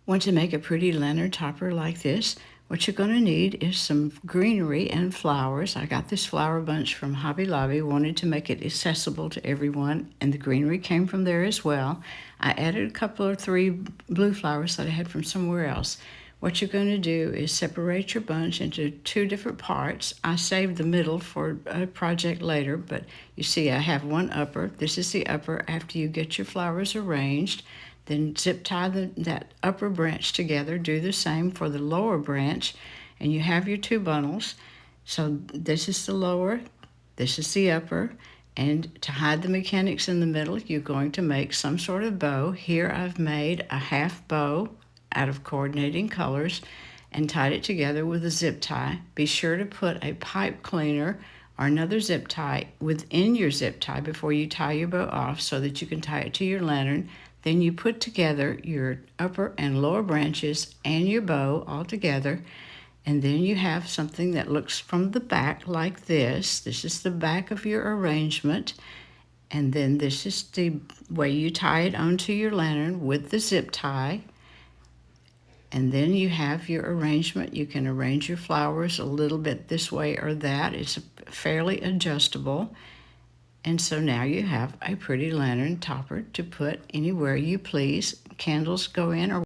Want to make a pretty lantern topper like this? What you're going to need is some greenery and flowers. I got this flower bunch from Hobby Lobby, wanted to make it accessible to everyone, and the greenery came from there as well. I added a couple or three blue flowers that I had from somewhere else. What you're going to do is separate your bunch into two different parts. I saved the middle for a project later, but you see I have one upper. This is the upper after you get your flowers arranged. Then zip tie that upper branch together. Do the same for the lower branch, and you have your two bundles. So this is the lower, this is the upper, and to hide the mechanics in the middle, you're going to make some sort of bow. Here I've made a half bow out of coordinating colors and tied it together with a zip tie. Be sure to put a pipe cleaner or another zip tie within your zip tie before you tie your bow off so that you can tie it to your lantern. Then you put together your upper and lower branches and your bow all together, and then you have something that looks from the back like this. This is the back of your arrangement, and then this is the way you tie it onto your lantern with the zip tie. And then you have your arrangement. You can arrange your flowers a little bit this way or that. It's fairly adjustable. And so now you have a pretty lantern topper to put anywhere you please. Candles go in or